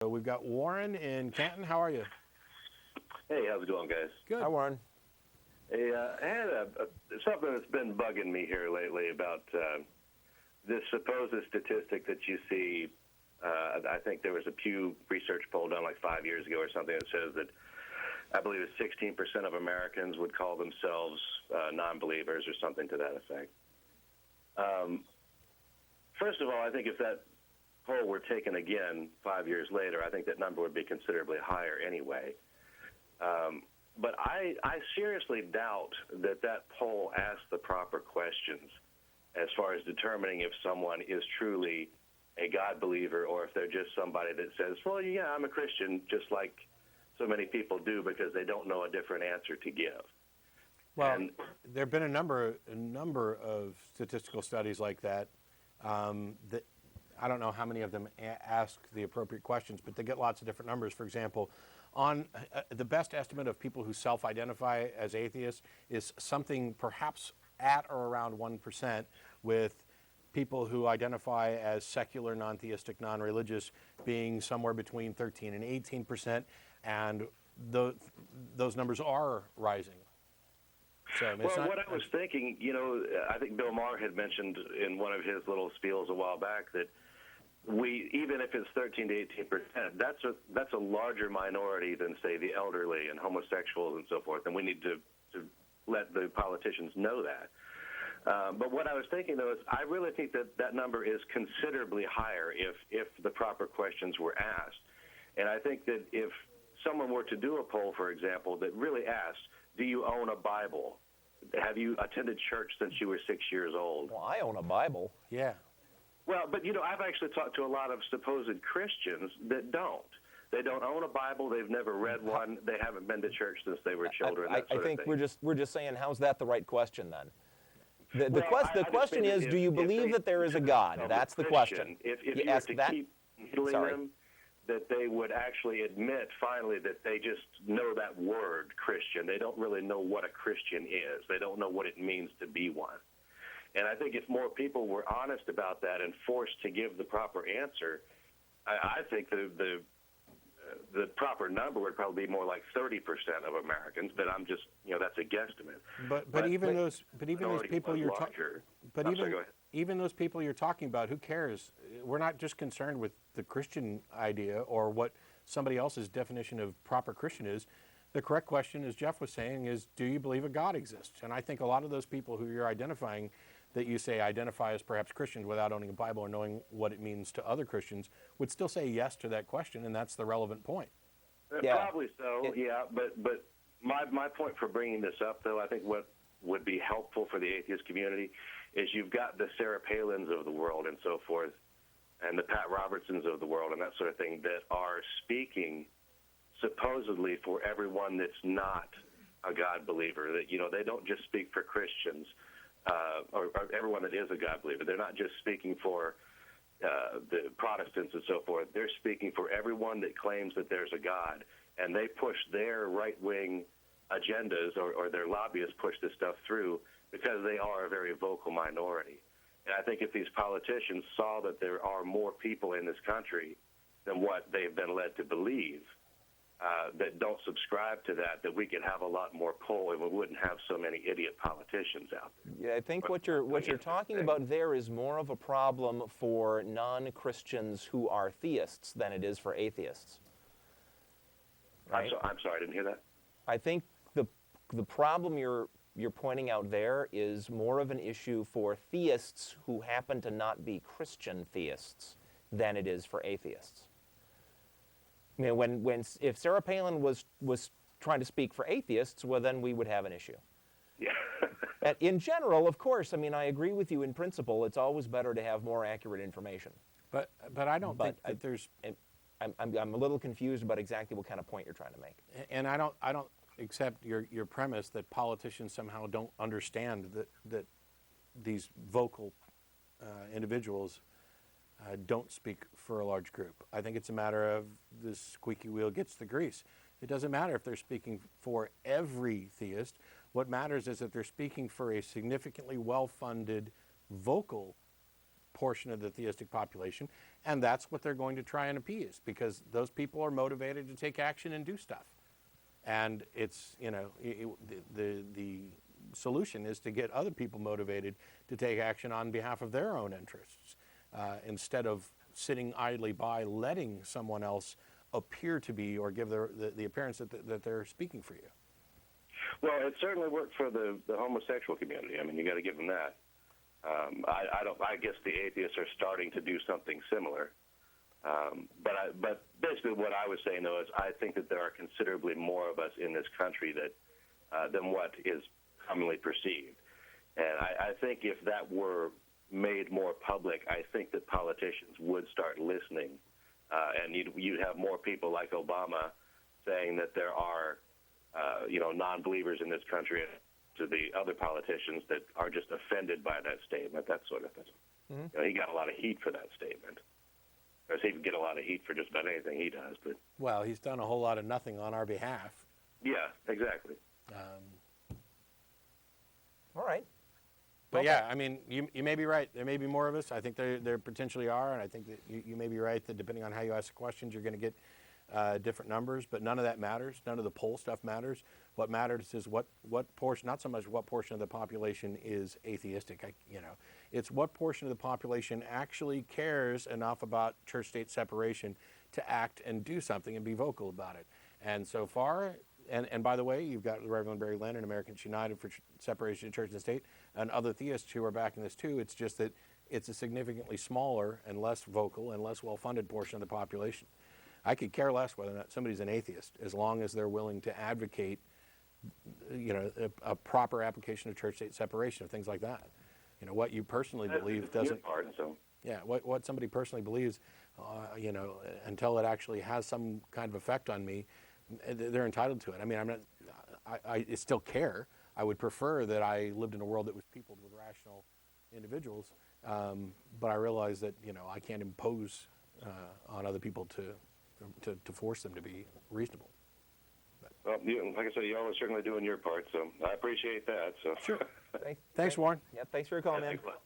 So we've got Warren in Canton. How are you? Hey, how's it going, guys? Good. Hi, Warren. Hey, I had something that's been bugging me here lately about this supposed statistic that you see. I think there was a Pew Research poll done like 5 years ago or something that says that I believe it's 16% of Americans would call themselves non-believers or something to that effect. First of all, I think if that poll were taken again 5 years later, I think that number would be considerably higher anyway. But I seriously doubt that poll asked the proper questions as far as determining if someone is truly a God believer or if they're just somebody that says, well, yeah, I'm a Christian, just like so many people do because they don't know a different answer to give. Well, there have been a number of statistical studies like that. That I don't know how many of them ask the appropriate questions, but they get lots of different numbers. For example, on the best estimate of people who self-identify as atheists is something perhaps at or around 1%, with people who identify as secular, non-theistic, non-religious being somewhere between 13 and 18%, and those numbers are rising. So well, what I was thinking, I think Bill Maher had mentioned in one of his little spiels a while back that even if it's 13 to 18%, that's a larger minority than, say, the elderly and homosexuals and so forth, and we need to let the politicians know that. But what I was thinking, though, is I really think that number is considerably higher if the proper questions were asked. And I think that if someone were to do a poll, for example, that really asked, do you own a Bible? Have you attended church since you were 6 years old? Well, I own a Bible. Yeah. Well, but, I've actually talked to a lot of supposed Christians that don't. They don't own a Bible. They've never read one. They haven't been to church since they were children. I think we're just saying, how's that the right question then? The I question is, do you believe that there is a God? That's the question. If you you ask were to that, keep needling them, that they would actually admit finally that they just know that word Christian. They don't really know what a Christian is. They don't know what it means to be one. And I think if more people were honest about that and forced to give the proper answer, I think the proper number would probably be more like 30% of Americans. But I'm just, that's a guesstimate. But even those people you're talking, even those people you're talking about, who cares? We're not just concerned with the Christian idea or what somebody else's definition of proper Christian is. The correct question, as Jeff was saying, is, do you believe a God exists? And I think a lot of those people who you're identifying, that you say identify as perhaps Christians without owning a Bible or knowing what it means to other Christians, would still say yes to that question, and that's the relevant point. Yeah. Probably so, yeah. But my point for bringing this up, though, I think what would be helpful for the atheist community is you've got the Sarah Palins of the world and so forth, and the Pat Robertsons of the world and that sort of thing that are speaking supposedly for everyone that's not a God believer. That they don't just speak for Christians or everyone that is a God believer. They're not just speaking for the Protestants and so forth. They're speaking for everyone that claims that there's a God, and they push their right-wing agendas or their lobbyists push this stuff through because they are a very vocal minority. And I think if these politicians saw that there are more people in this country than what they've been led to believe that don't subscribe to that we could have a lot more pull and we wouldn't have so many idiot politicians out there. Yeah, I think what you're talking about there is more of a problem for non-Christians who are theists than it is for atheists. Right? I'm sorry, I didn't hear that. I think the problem you're pointing out there is more of an issue for theists who happen to not be Christian theists than it is for atheists. I mean, if Sarah Palin was trying to speak for atheists, well, then we would have an issue. Yeah. In general, of course, I mean, I agree with you in principle. It's always better to have more accurate information. But I don't think that there's. I'm a little confused about exactly what kind of point you're trying to make. And I don't accept your premise that politicians somehow don't understand that these vocal individuals don't speak for a large group. I think it's a matter of the squeaky wheel gets the grease. It doesn't matter if they're speaking for every theist. What matters is that they're speaking for a significantly well-funded vocal portion of the theistic population, and that's what they're going to try and appease, because those people are motivated to take action and do stuff. And it's, the solution is to get other people motivated to take action on behalf of their own interests, instead of sitting idly by letting someone else appear to be or give the appearance that they're speaking for you. Well, it certainly worked for the homosexual community. I mean, you got to give them that. I guess the atheists are starting to do something similar. But basically what I was saying, though, is I think that there are considerably more of us in this country than what is commonly perceived. And I think if that were made more public, I think that politicians would start listening, and you'd have more people like Obama saying that there are, non-believers in this country, to the other politicians that are just offended by that statement, that sort of thing. Mm-hmm. He got a lot of heat for that statement. Or he can get a lot of heat for just about anything he does. But well, he's done a whole lot of nothing on our behalf. Yeah, exactly. All right. But yeah, I mean, you may be right. There may be more of us. I think there potentially are, and I think that you may be right that depending on how you ask the questions, you're going to get different numbers. But none of that matters. None of the poll stuff matters. What matters is what portion, not so much what portion of the population is atheistic. It's what portion of the population actually cares enough about church-state separation to act and do something and be vocal about it. And so far. And by the way, you've got the Reverend Barry Lynn and Americans United for separation of church and state, and other theists who are backing this too. It's just that it's a significantly smaller and less vocal and less well-funded portion of the population. I could care less whether or not somebody's an atheist, as long as they're willing to advocate, a proper application of church-state separation, of things like that. What you personally believe doesn't. Yeah, what somebody personally believes, until it actually has some kind of effect on me, they're entitled to it. I mean, I still care. I would prefer that I lived in a world that was peopled with rational individuals, but I realize that I can't impose on other people to force them to be reasonable. Well, like I said, you all are certainly doing your part, so I appreciate that. So sure. Thanks, Warren. Yeah, thanks for your call, man. Thanks a lot.